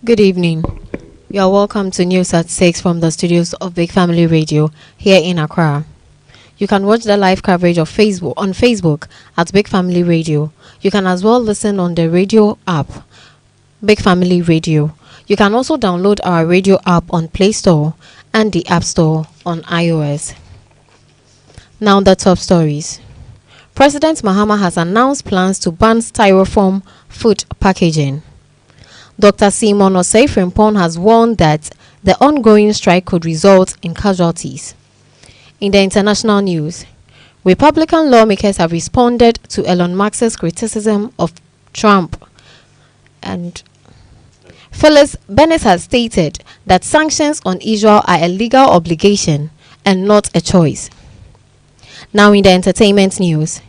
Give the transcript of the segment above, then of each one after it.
Good evening. You are welcome to News at 6 from the studios of Big Family Radio here in Accra. You can watch the live coverage of Facebook on Facebook at Big Family Radio. You can as well listen on the radio app, Big Family Radio. You can also download our radio app on Play Store and the App Store on iOS. Now the top stories. President Mahama has announced plans to ban styrofoam food packaging. Dr. Simon Osei-Frimpong has warned that the ongoing strike could result in casualties. In the international news, Republican lawmakers have responded to Elon Musk's criticism of Trump, and Phyllis Bennett has stated that sanctions on Israel are a legal obligation and not a choice. Now in the entertainment news,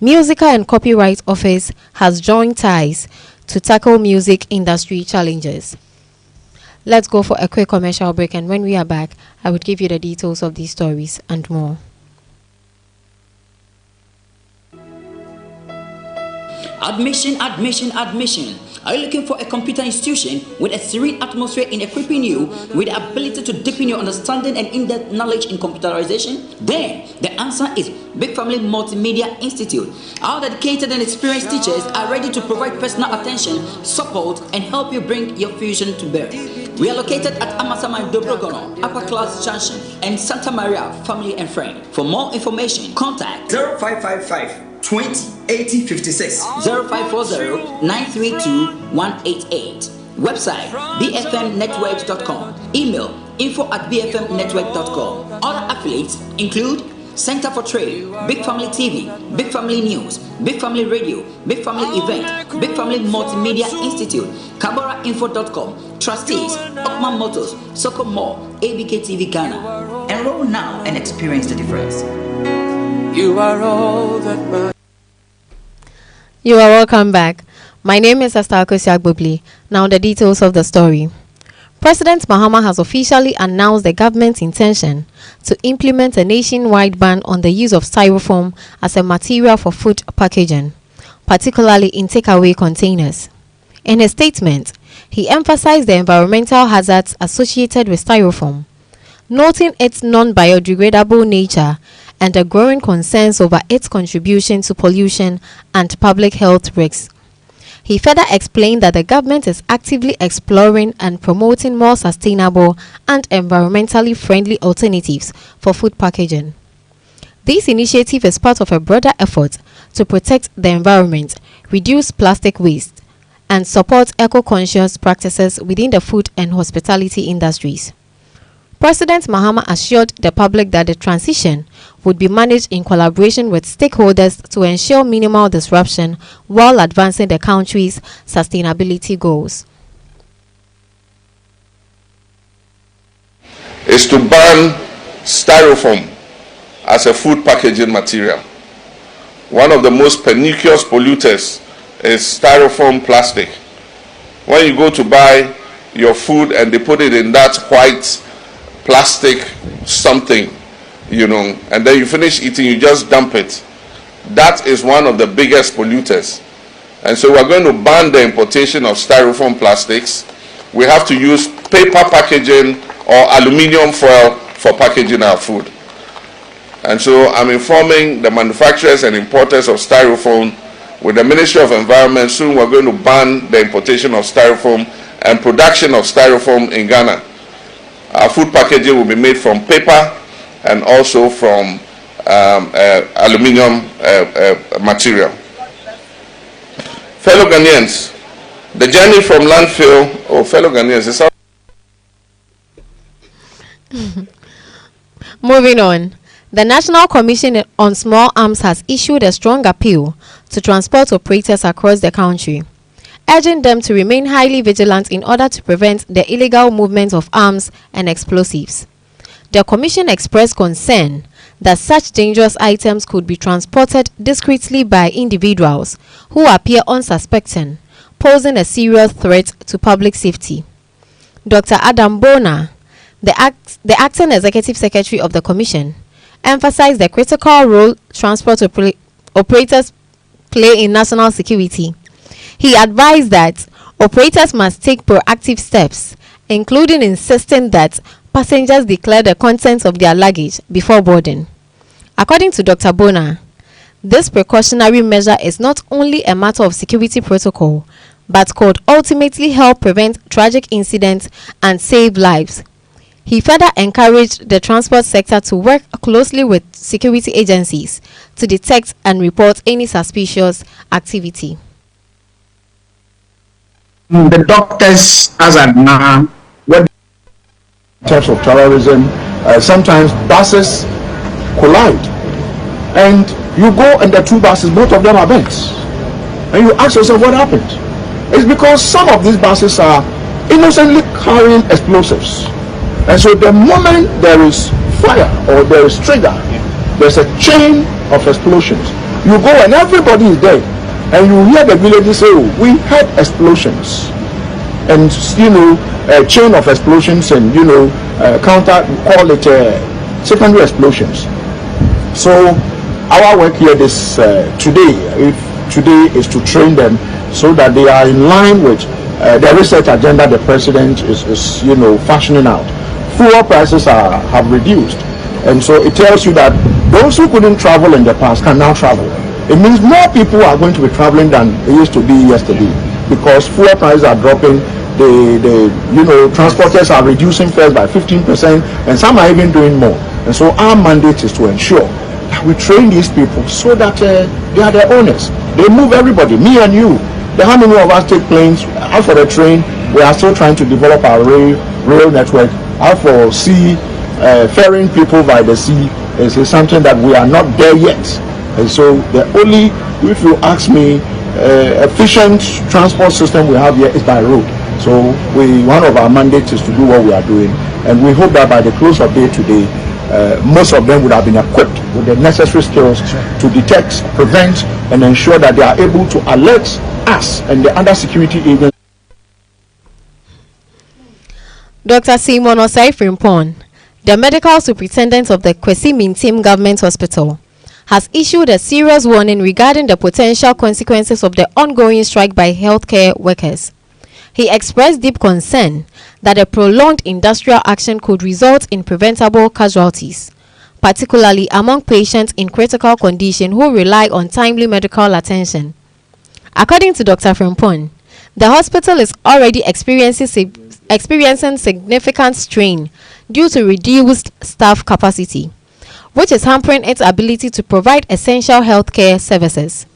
Musical and Copyright Office has joined ties to tackle music industry challenges. Let's go for a quick commercial break, and when we are back, I would give you the details of these stories and more. Admission. Are you looking for a computer institution with a serene atmosphere in equipping you with the ability to deepen your understanding and in-depth knowledge in computerization? Then the answer is Big Family Multimedia Institute. Our dedicated and experienced teachers are ready to provide personal attention, support, and help you bring your fusion to bear. We are located at Amasama Dobrogono, Upper Class Junction, and Santa Maria Family and Friend. For more information, contact 0555 20 80 56 0540 932 188. Website bfmnetworks.com. Email info@bfmnetwork.com. Other affiliates include Center for Trade, Big Family TV, Big Family News, Big Family Radio, Big Family Event, Big Family Multimedia Institute, KabaraInfo.com, Trustees, Okman Motors, Soko Mall, ABK TV Ghana. Enroll now and experience the difference. You are all that matters. You are welcome back. My name is Astako Siagbobli. Now the details of the story. President Mahama has officially announced the government's intention to implement a nationwide ban on the use of styrofoam as a material for food packaging, particularly in takeaway containers. In his statement, he emphasized the environmental hazards associated with styrofoam, noting its non-biodegradable nature and the growing concerns over its contribution to pollution and public health risks. He further explained that the government is actively exploring and promoting more sustainable and environmentally friendly alternatives for food packaging. This initiative is part of a broader effort to protect the environment, reduce plastic waste, and support eco-conscious practices within the food and hospitality industries. President Mahama assured the public that the transition would be managed in collaboration with stakeholders to ensure minimal disruption while advancing the country's sustainability goals. Is to ban styrofoam as a food packaging material. One of the most pernicious polluters is styrofoam plastic. When you go to buy your food and they put it in that white plastic something, and then you finish eating, you just dump it. That is one of the biggest polluters. And so we're going to ban the importation of styrofoam plastics. We have to use paper packaging or aluminium foil for packaging our food. And so I'm informing the manufacturers and importers of styrofoam with the Ministry of Environment. Soon we're going to ban the importation of styrofoam and production of styrofoam in Ghana. Our food packaging will be made from paper and also from aluminium material. Fellow Ghanaians, the journey from landfill, fellow Ghanaians, is Moving on, the National Commission on Small Arms has issued a strong appeal to transport operators across the country, urging them to remain highly vigilant in order to prevent the illegal movement of arms and explosives. The Commission expressed concern that such dangerous items could be transported discreetly by individuals who appear unsuspecting, posing a serious threat to public safety. Dr. Adam Bona, the acting executive secretary of the Commission, emphasized the critical role transport operators play in national security. He advised that Operators must take proactive steps, including insisting that passengers declare the contents of their luggage before boarding. According to Dr. Bona, this precautionary measure is not only a matter of security protocol, but could ultimately help prevent tragic incidents and save lives. He further encouraged the transport sector to work closely with security agencies to detect and report any suspicious activity. The doctors, as at now, what in terms of terrorism, sometimes buses collide, and you go and the two buses, both of them are bent, and you ask yourself what happened. It's because some of these buses are innocently carrying explosives, and so the moment there is fire or there is trigger, there's a chain of explosions. You go and everybody is dead, and you hear the villagers say, oh, we had explosions, and a chain of explosions, and counter, call it secondary explosions. So our work here today is to train them so that they are in line with the research agenda the president is fashioning out. Fuel prices have reduced, and so it tells you that those who couldn't travel in the past can now travel. It means more people are going to be traveling than it used to be yesterday, because fuel prices are dropping. The transporters are reducing fares by 15%, and some are even doing more. And so our mandate is to ensure that we train these people so that they are their owners. They move everybody, me and you. How many of us take planes out for the train? We are still trying to develop our rail network. Out for sea, ferrying people by the sea is something that we are not there yet. And so the only, if you ask me, efficient transport system we have here is by road. So one of our mandates is to do what we are doing, and we hope that by the close of day today, most of them would have been equipped with the necessary skills to detect, prevent, and ensure that they are able to alert us and the other security agencies. Dr. Simon Osai Frimpong, the medical superintendent of the Kwesi Mintim Government Hospital, has issued a serious warning regarding the potential consequences of the ongoing strike by healthcare workers. He expressed deep concern that a prolonged industrial action could result in preventable casualties, particularly among patients in critical condition who rely on timely medical attention. According to Dr. Frimpong, the hospital is already experiencing significant strain due to reduced staff capacity, which is hampering its ability to provide essential healthcare services.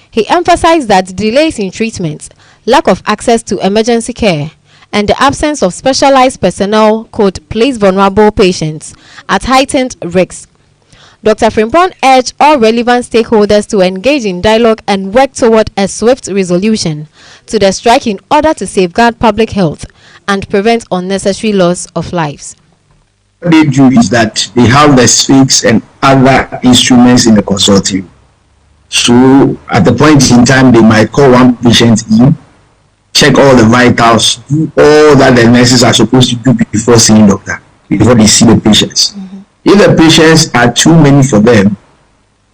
He emphasized that delays in treatment, lack of access to emergency care, and the absence of specialized personnel could place vulnerable patients at heightened risk. Dr. Frimpong urged all relevant stakeholders to engage in dialogue and work toward a swift resolution to the strike in order to safeguard public health and prevent unnecessary loss of lives. What they do is that they have the sphinx and other instruments in the consulting. So at the point in time, they might call one patient in, check all the vitals, do all that the nurses are supposed to do before seeing doctor, before they see the patients. If the patients are too many for them,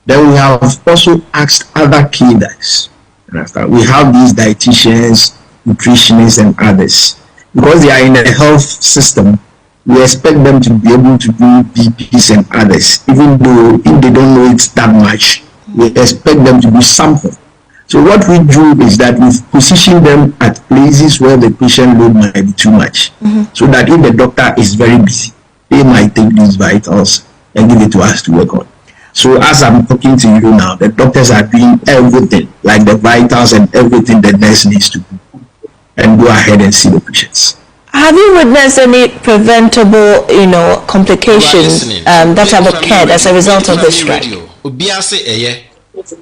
then we have also asked other cadres. We have these dietitians, nutritionists, and others. Because they are in the health system, we expect them to be able to do BPs and others, even though if they don't know it that much, we expect them to do something. So what we do is that we position them at places where the patient load might be too much, so that if the doctor is very busy, they might take these vitals and give it to us to work on. So as I'm talking to you now, the doctors are doing everything, like the vitals and everything the nurse needs to do, and go ahead and see the patients. Have you witnessed any preventable, complications that have occurred as a result of this strike?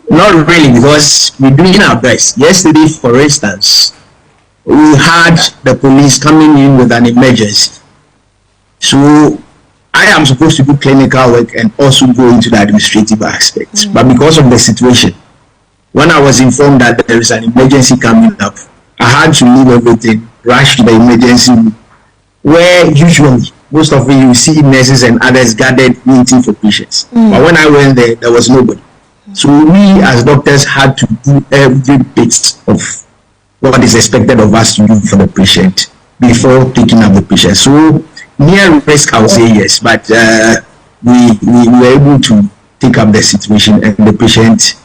Not really, because we're doing our best. Yesterday, for instance, we had the police coming in with an emergency. So I am supposed to do clinical work and also go into the administrative aspects. But because of the situation, when I was informed that there is an emergency coming up, I had to leave everything, rush to the emergency room, where usually most of you see nurses and others gathered waiting for patients. But when I went there, there was nobody. So we as doctors had to do every bit of what is expected of us to do for the patient before taking up the patient. So near risk, I would say yes, but we were able to take up the situation and the patient.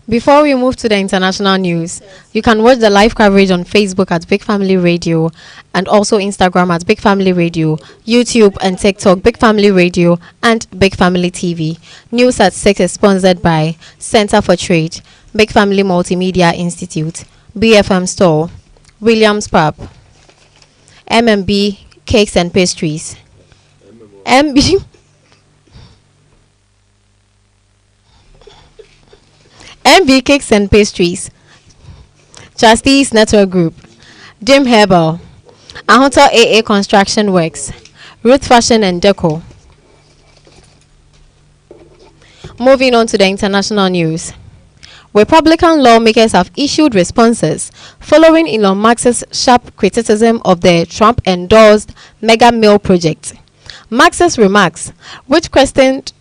Before we move to the international news, you can watch the live coverage on Facebook at Big Family Radio and also Instagram at Big Family Radio, YouTube and TikTok Big Family Radio and Big Family TV. News at 6 is sponsored by Center for Trade, Big Family Multimedia Institute, BFM Store, Williams Pub, MMB Cakes and Pastries, MB MB Cakes and Pastries, Trustees Network Group, Jim Herbal, Ahonto AA Construction Works, Ruth Fashion and Deco. Moving on to the international news. Republican lawmakers have issued responses following Elon Musk's sharp criticism of the Trump-endorsed Mega Mill project. Musk's remarks, which questioned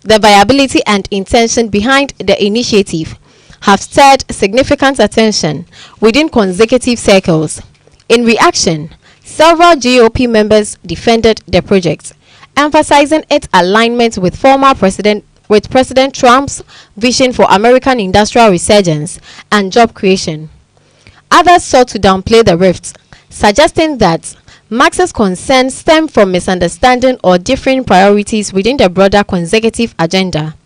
the viability and intention behind the initiative, have stirred significant attention within conservative circles. In reaction, several GOP members defended the project, emphasizing its alignment with President Trump's vision for American industrial resurgence and job creation. Others sought to downplay the rifts, suggesting that Musk's concerns stem from misunderstanding or differing priorities within the broader conservative agenda.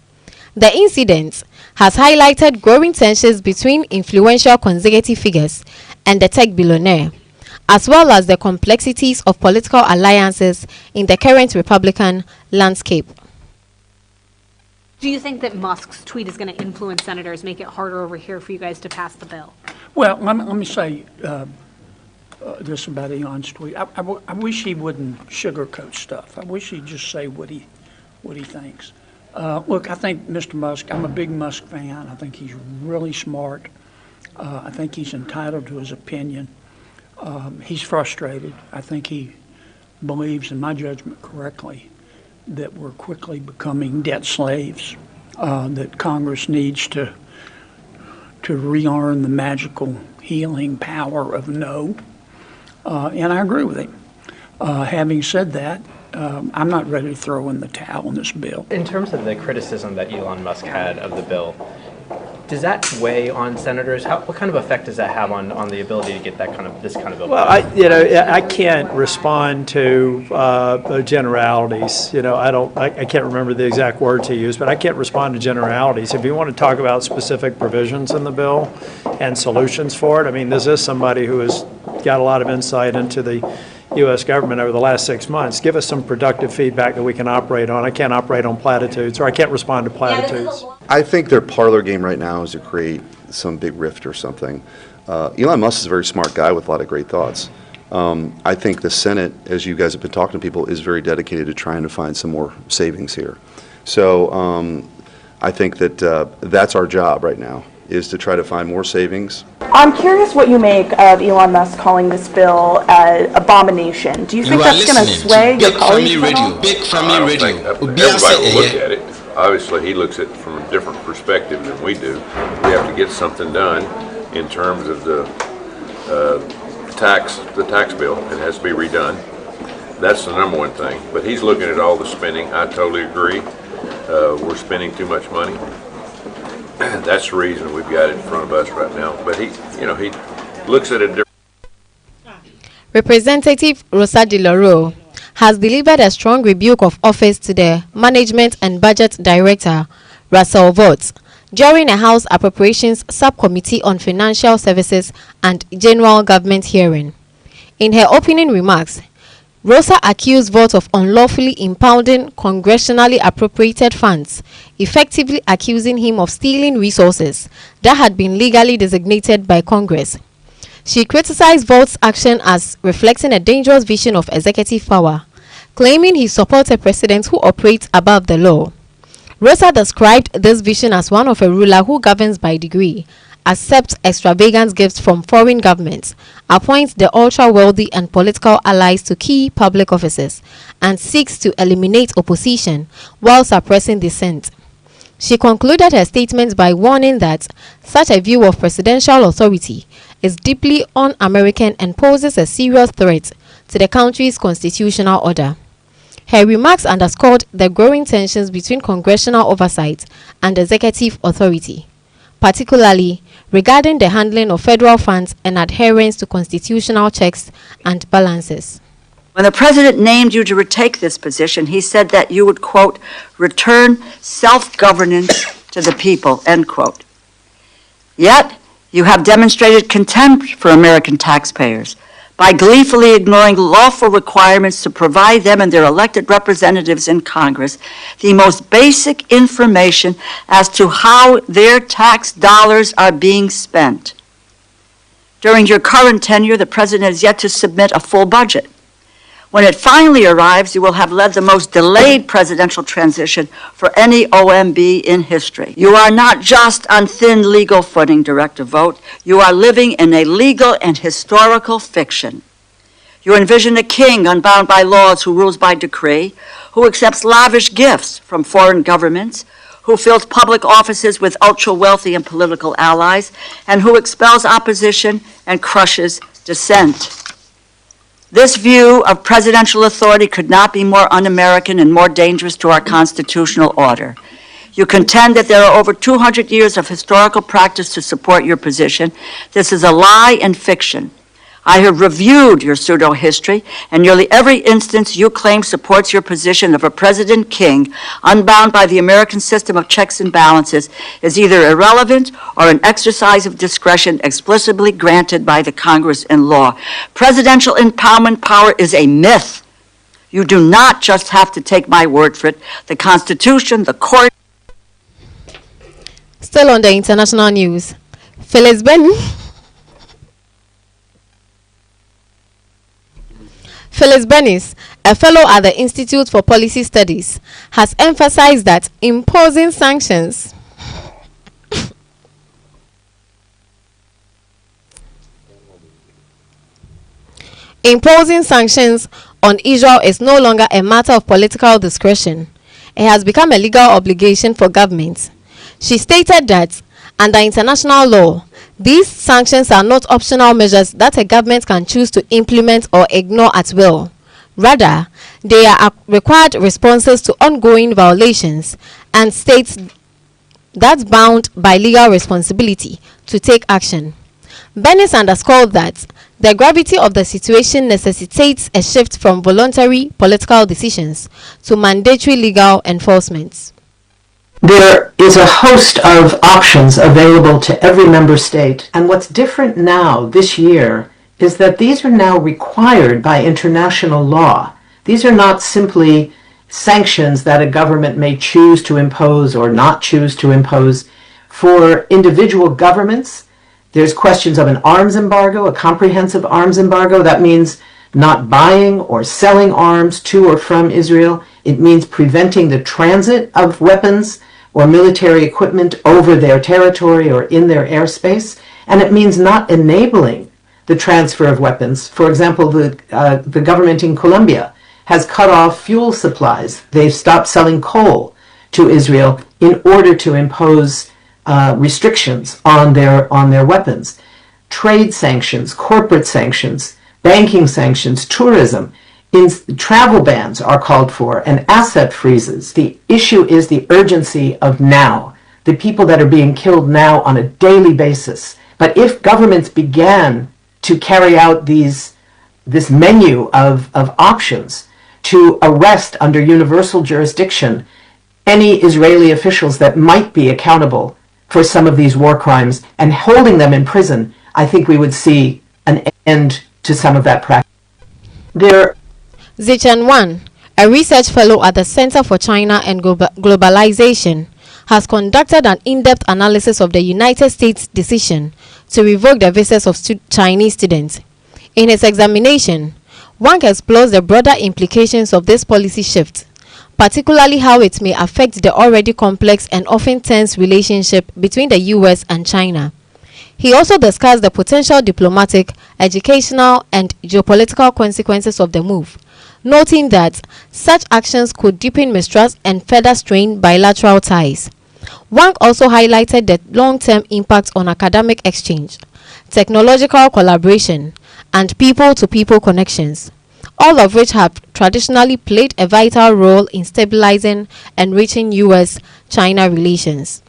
The incident has highlighted growing tensions between influential conservative figures and the tech billionaire, as well as the complexities of political alliances in the current Republican landscape. Do you think that Musk's tweet is going to influence senators, make it harder over here for you guys to pass the bill? Well, let me say this about Elon's tweet. I wish he wouldn't sugarcoat stuff. I wish he'd just say what he thinks. Look, I think Mr. Musk, I'm a big Musk fan. I think he's really smart. I think he's entitled to his opinion. He's frustrated. I think he believes, in my judgment correctly, that we're quickly becoming debt slaves, that Congress needs to relearn the magical healing power of no. And I agree with him. Having said that, I'm not ready to throw in the towel on this bill. In terms of the criticism that Elon Musk had of the bill, does that weigh on senators? What kind of effect does that have on the ability to get this kind of bill? Well, I can't respond to generalities. I can't remember the exact words he used, but I can't respond to generalities. If you want to talk about specific provisions in the bill and solutions for it, I mean, this is somebody who has got a lot of insight into the U.S. government over the last 6 months. Give us some productive feedback that we can operate on. I can't operate on platitudes, or I can't respond to platitudes. I think their parlor game right now is to create some big rift or something. Elon Musk is a very smart guy with a lot of great thoughts. I think the Senate, as you guys have been talking to people, is very dedicated to trying to find some more savings here. So I think that that's our job right now, is to try to find more savings. I'm curious what you make of Elon Musk calling this bill an abomination. Do you think that's going to sway your colleagues at all? Big Family Radio. Everybody will look at it. Obviously, he looks at it from a different perspective than we do. We have to get something done in terms of the tax bill. It has to be redone. That's the number one thing. But he's looking at all the spending. I totally agree. We're spending too much money. That's the reason we've got it in front of us right now. But he looks at it differently. Representative Rosa DeLauro has delivered a strong rebuke of office to the Management and Budget Director, Russell Vought, during a House Appropriations Subcommittee on Financial Services and General Government hearing. In her opening remarks, Rosa accused Vought of unlawfully impounding congressionally appropriated funds, effectively accusing him of stealing resources that had been legally designated by Congress. She criticized Vaught's action as reflecting a dangerous vision of executive power, claiming he supports a president who operates above the law. Rosa described this vision as one of a ruler who governs by degree, accepts extravagant gifts from foreign governments, appoints the ultra-wealthy and political allies to key public offices, and seeks to eliminate opposition while suppressing dissent. She concluded her statement by warning that such a view of presidential authority is deeply un-American and poses a serious threat to the country's constitutional order. Her remarks underscored the growing tensions between congressional oversight and executive authority, particularly regarding the handling of federal funds and adherence to constitutional checks and balances. When the president named you to retake this position, he said that you would, quote, return self-governance to the people, end quote. Yet, you have demonstrated contempt for American taxpayers by gleefully ignoring lawful requirements to provide them and their elected representatives in Congress the most basic information as to how their tax dollars are being spent. During your current tenure, the president has yet to submit a full budget. When it finally arrives, you will have led the most delayed presidential transition for any OMB in history. You are not just on thin legal footing, Director Vogt. You are living in a legal and historical fiction. You envision a king unbound by laws who rules by decree, who accepts lavish gifts from foreign governments, who fills public offices with ultra-wealthy and political allies, and who expels opposition and crushes dissent. This view of presidential authority could not be more un-American and more dangerous to our constitutional order. You contend that there are over 200 years of historical practice to support your position. This is a lie and fiction. I have reviewed your pseudo-history, and nearly every instance you claim supports your position of a president king, unbound by the American system of checks and balances, is either irrelevant or an exercise of discretion explicitly granted by the Congress in law. Presidential impoundment power is a myth. You do not just have to take my word for it. The Constitution, the court. Still on the international news, Phyllis Bennis, a fellow at the Institute for Policy Studies, has emphasized that imposing sanctions on Israel is no longer a matter of political discretion. It has become a legal obligation for governments. She stated that, under international law, these sanctions are not optional measures that a government can choose to implement or ignore at will. Rather, they are required responses to ongoing violations, and states that's bound by legal responsibility to take action. Bennis underscored that the gravity of the situation necessitates a shift from voluntary political decisions to mandatory legal enforcement. There is a host of options available to every member state, and what's different now this year is that these are now required by international law. These are not simply sanctions that a government may choose to impose or not choose to impose. For individual governments, there's questions of an arms embargo, a comprehensive arms embargo. That means not buying or selling arms to or from Israel. It means preventing the transit of weapons or military equipment over their territory or in their airspace, and it means not enabling the transfer of weapons. For example, the government in Colombia has cut off fuel supplies. They've stopped selling coal to Israel in order to impose restrictions on their weapons. Trade sanctions, corporate sanctions, banking sanctions, tourism, travel bans are called for, and asset freezes. The issue is the urgency of now, the people that are being killed now on a daily basis. But if governments began to carry out this menu of options to arrest under universal jurisdiction any Israeli officials that might be accountable for some of these war crimes and holding them in prison, I think we would see an end to some of that practice. Zichan Wan, a research fellow at the Center for China and Globalization, has conducted an in-depth analysis of the United States' decision to revoke the visas of Chinese students. In his examination, Wang explores the broader implications of this policy shift, particularly how it may affect the already complex and often tense relationship between the US and China. He also discussed the potential diplomatic, educational, and geopolitical consequences of the move, noting that such actions could deepen mistrust and further strain bilateral ties. Wang also highlighted the long-term impact on academic exchange, technological collaboration, and people-to-people connections, all of which have traditionally played a vital role in stabilizing and enriching US-China relations.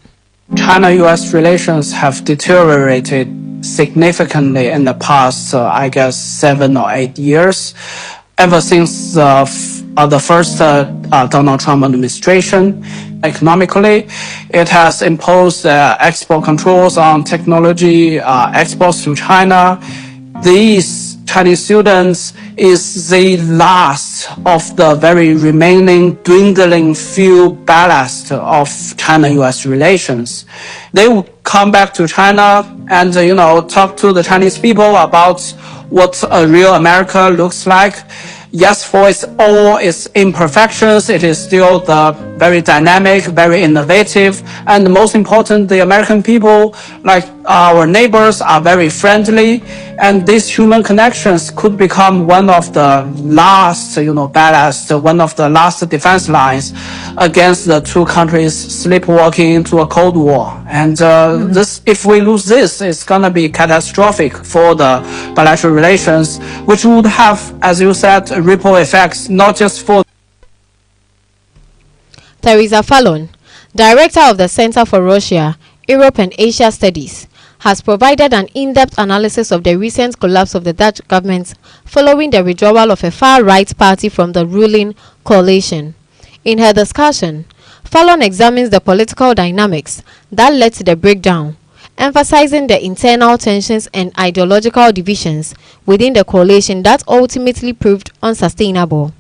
China-US relations have deteriorated significantly in the past, 7 or 8 years. Ever since the first Donald Trump administration, economically, it has imposed export controls on technology exports to China. These Chinese students is the last of the very remaining dwindling few ballast of China-US relations. They will come back to China and, talk to the Chinese people about what a real America looks like. Yes, for all its imperfections, it is still the very dynamic, very innovative, and most important, the American people, like our neighbors, are very friendly, and these human connections could become one of the last, ballast, one of the last defense lines against the two countries sleepwalking into a Cold War. And this, if we lose this, it's gonna be catastrophic for the bilateral relations, which would have, as you said, ripple effects, not just for. Teresa Fallon, director of the Center for Russia, Europe and Asia Studies, has provided an in-depth analysis of the recent collapse of the Dutch government following the withdrawal of a far-right party from the ruling coalition. In her discussion, Fallon examines the political dynamics that led to the breakdown, emphasizing the internal tensions and ideological divisions within the coalition that ultimately proved unsustainable.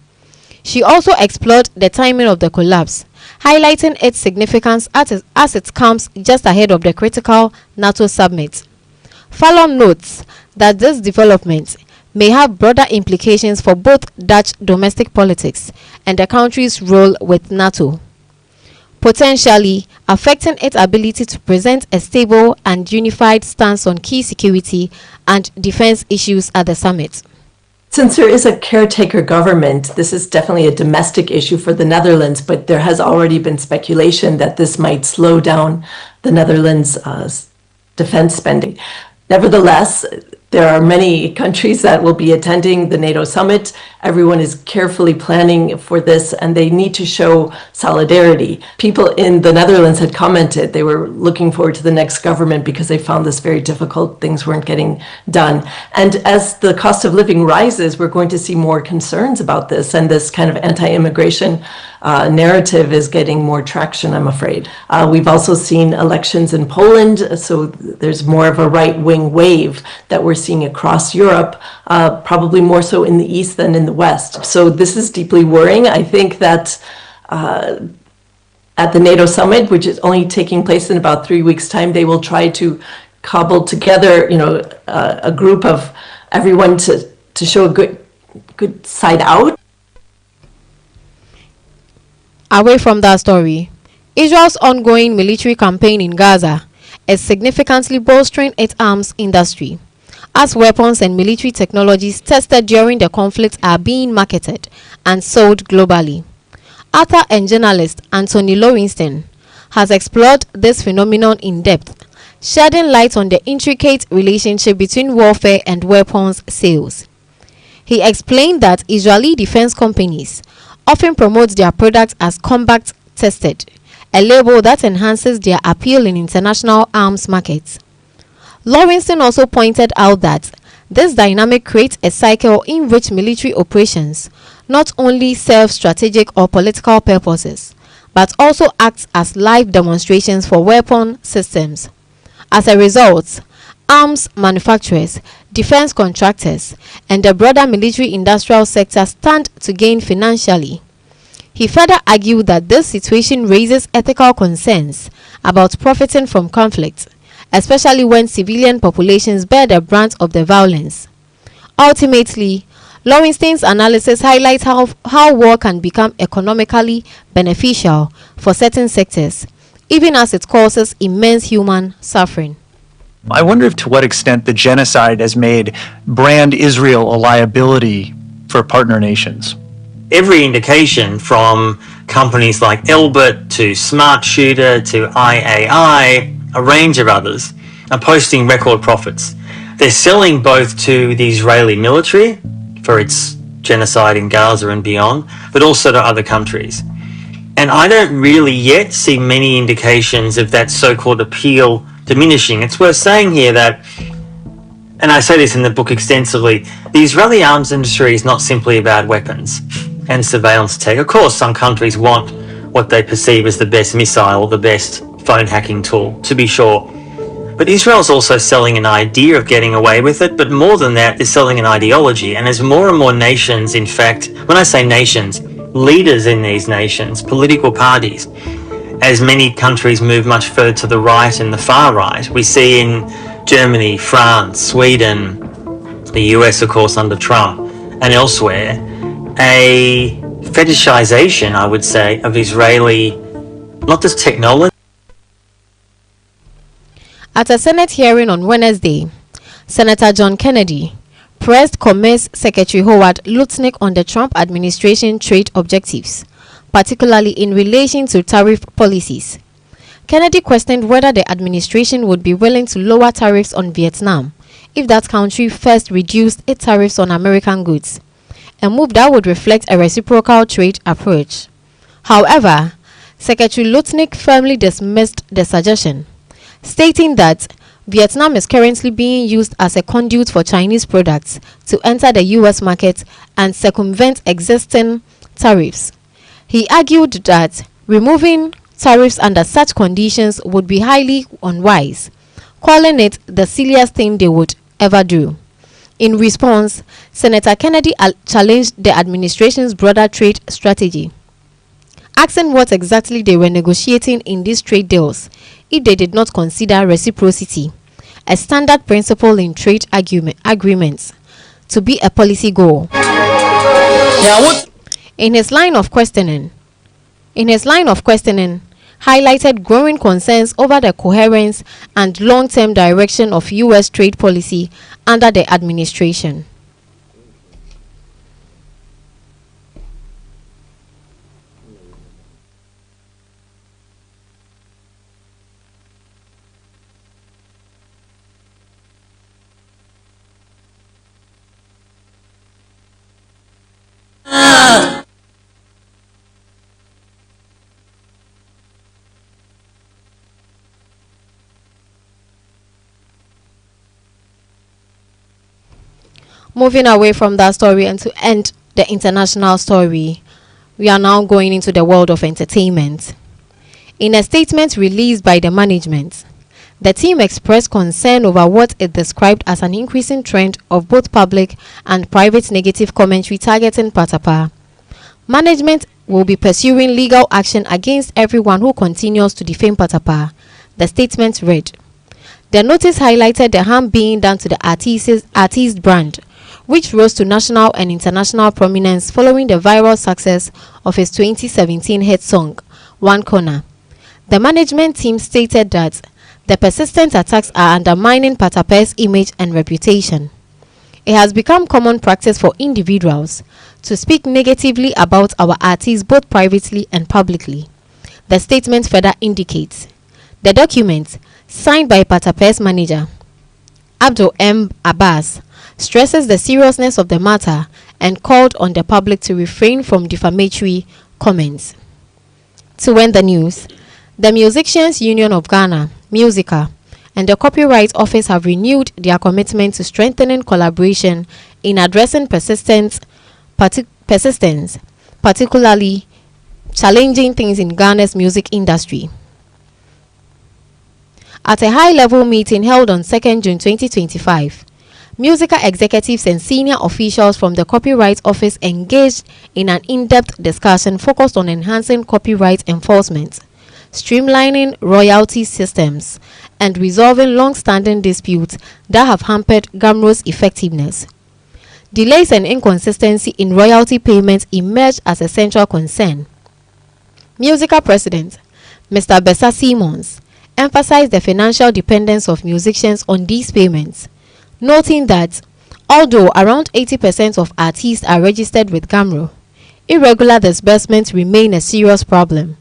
She also explored the timing of the collapse, highlighting its significance as it comes just ahead of the critical NATO summit. Fallon notes that this development may have broader implications for both Dutch domestic politics and the country's role with NATO, potentially affecting its ability to present a stable and unified stance on key security and defense issues at the summit. Since there is a caretaker government, this is definitely a domestic issue for the Netherlands, but there has already been speculation that this might slow down the Netherlands' defense spending. Nevertheless, there are many countries that will be attending the NATO summit. Everyone is carefully planning for this, and they need to show solidarity. People in the Netherlands had commented they were looking forward to the next government because they found this very difficult. Things weren't getting done. And as the cost of living rises, we're going to see more concerns about this, and this kind of anti-immigration narrative is getting more traction, I'm afraid. We've also seen elections in Poland, so there's more of a right-wing wave that we're seeing across Europe, probably more so in the East than in the West. So this is deeply worrying. I think that at the NATO summit, which is only taking place in about 3 weeks' time, they will try to cobble together, a group of everyone to show a good side out. Away from that story, Israel's ongoing military campaign in Gaza is significantly bolstering its arms industry, as weapons and military technologies tested during the conflict are being marketed and sold globally. Author and journalist Anthony Lowenstein has explored this phenomenon in depth, shedding light on the intricate relationship between warfare and weapons sales. He explained that Israeli defense companies often promote their products as combat tested, a label that enhances their appeal in international arms markets. Lowenstein also pointed out that this dynamic creates a cycle in which military operations not only serve strategic or political purposes, but also act as live demonstrations for weapon systems. As a result, arms manufacturers, defense contractors, and the broader military industrial sector stand to gain financially. He further argued that this situation raises ethical concerns about profiting from conflict, especially when civilian populations bear the brunt of the violence. Ultimately, Lowenstein's analysis highlights how war can become economically beneficial for certain sectors, even as it causes immense human suffering. I wonder if to what extent the genocide has made brand Israel a liability for partner nations. Every indication from companies like Elbit to Smart Shooter to IAI, a range of others, are posting record profits. They're selling both to the Israeli military for its genocide in Gaza and beyond, but also to other countries. And I don't really yet see many indications of that so-called appeal diminishing. It's worth saying here that, and I say this in the book extensively, the Israeli arms industry is not simply about weapons and surveillance tech. Of course, some countries want what they perceive as the best missile or the best phone hacking tool, to be sure. But Israel's also selling an idea of getting away with it, but more than that, they're selling an ideology. And as more and more nations, in fact, when I say nations, leaders in these nations, political parties, as many countries move much further to the right and the far right, we see in Germany, France, Sweden, the US, of course, under Trump, and elsewhere, a fetishization, I would say, of Israeli, not just technology. At a Senate hearing on Wednesday, Senator John Kennedy pressed Commerce Secretary Howard Lutnick on the Trump administration trade objectives, particularly in relation to tariff policies. Kennedy questioned whether the administration would be willing to lower tariffs on Vietnam if that country first reduced its tariffs on American goods, a move that would reflect a reciprocal trade approach. However, Secretary Lutnick firmly dismissed the suggestion, stating that Vietnam is currently being used as a conduit for Chinese products to enter the US market and circumvent existing tariffs. He argued that removing tariffs under such conditions would be highly unwise, calling it the silliest thing they would ever do. In response, Senator Kennedy challenged the administration's broader trade strategy, asking what exactly they were negotiating in these trade deals if they did not consider reciprocity, a standard principle in trade agreements, to be a policy goal. In his line of questioning, highlighted growing concerns over the coherence and long-term direction of U.S. trade policy under the administration. Moving away from that story and to end the international story, we are now going into the world of entertainment. In a statement released by the management, the team expressed concern over what it described as an increasing trend of both public and private negative commentary targeting Patapaa. Management will be pursuing legal action against everyone who continues to defame Patapaa, the statement read. The notice highlighted the harm being done to the artist brand, which rose to national and international prominence following the viral success of his 2017 hit song, One Corner. The management team stated that the persistent attacks are undermining Patapaa's image and reputation. It has become common practice for individuals to speak negatively about our artists both privately and publicly, the statement further indicates. The document, signed by Patapaa's manager, Abdul M. Abbas, stresses the seriousness of the matter and called on the public to refrain from defamatory comments. To end the news, the Musicians Union of Ghana, Musica, and the Copyright Office have renewed their commitment to strengthening collaboration in addressing persistence, particularly challenging things in Ghana's music industry. At a high-level meeting held on 2nd June 2025, Musica executives and senior officials from the Copyright Office engaged in an in-depth discussion focused on enhancing copyright enforcement, streamlining royalty systems, and resolving long-standing disputes that have hampered GAMRO's effectiveness. Delays and inconsistency in royalty payments emerged as a central concern. Musica President, Mr. Bessa Simmons, emphasized the financial dependence of musicians on these payments, noting that although around 80% of artists are registered with GAMRO, irregular disbursements remain a serious problem.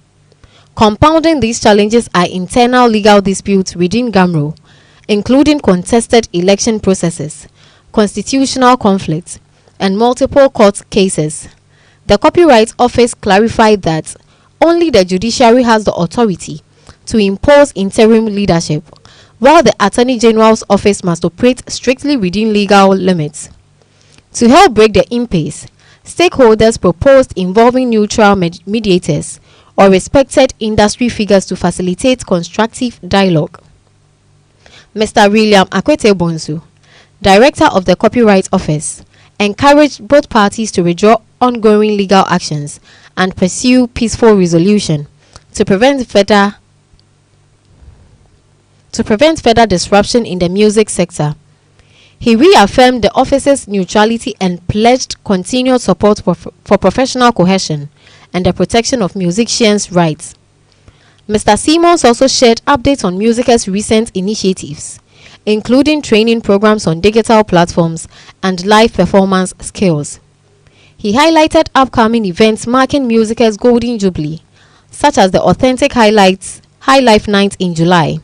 Compounding these challenges are internal legal disputes within GAMRO, including contested election processes, constitutional conflicts, and multiple court cases. The Copyright Office clarified that only the judiciary has the authority to impose interim leadership, while the Attorney General's office must operate strictly within legal limits. To help break the impasse, stakeholders proposed involving neutral mediators or respected industry figures to facilitate constructive dialogue. Mr. William Akwete Bonsu, Director of the Copyright Office, encouraged both parties to withdraw ongoing legal actions and pursue peaceful resolution to prevent further disruption in the music sector. He reaffirmed the office's neutrality and pledged continued support for professional cohesion and the protection of musicians' rights. Mr. Simons also shared updates on Musica's recent initiatives, including training programs on digital platforms and live performance skills. He highlighted upcoming events marking Musica's Golden Jubilee, such as the Authentic High Life Night in July,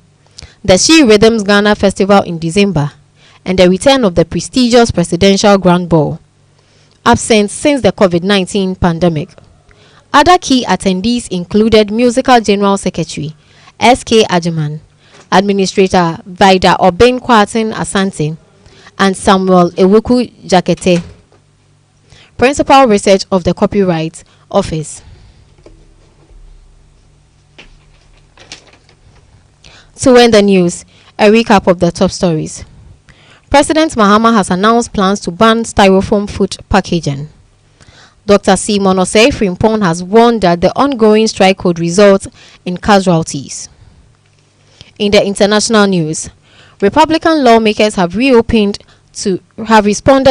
the She Rhythms Ghana Festival in December, and the return of the prestigious Presidential Grand Ball, absent since the COVID-19 pandemic. Other key attendees included Musical General Secretary S.K. Ajiman, Administrator Vida Oben Kwatin Asante, and Samuel Ewuku Jakete, Principal Research of the Copyright Office. To end the news, a recap of the top stories. President Mahama has announced plans to ban styrofoam food packaging. Dr. Simon Osei Frimpong has warned that the ongoing strike could result in casualties. In the international news, Republican lawmakers have responded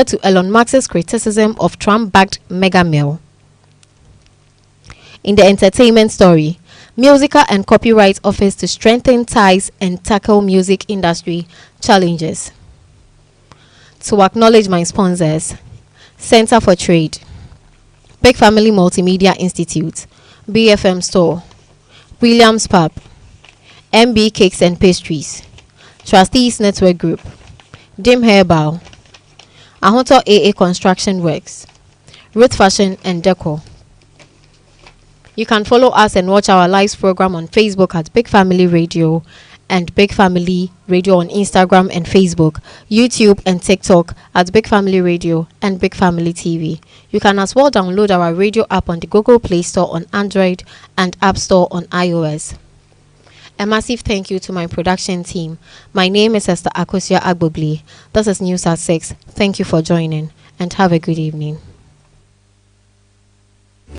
to Elon Musk's criticism of Trump-backed mega mill. In the entertainment story, Musica and Copyright Office to strengthen ties and tackle music industry challenges. To acknowledge my sponsors: Center for Trade, Big Family Multimedia Institute, BFM Store, Williams Pub, MB Cakes and Pastries, Trustees Network Group, Dim Herbal, Ahonto AA Construction Works, Ruth Fashion and Decor. You can follow us and watch our live program on Facebook at Big Family Radio and Big Family Radio on Instagram and Facebook, YouTube and TikTok at Big Family Radio and Big Family TV. You can as well download our radio app on the Google Play Store on Android and App Store on iOS. A massive thank you to my production team. My name is Esther Akosia Agbobli. This is News at 6. Thank you for joining and have a good evening.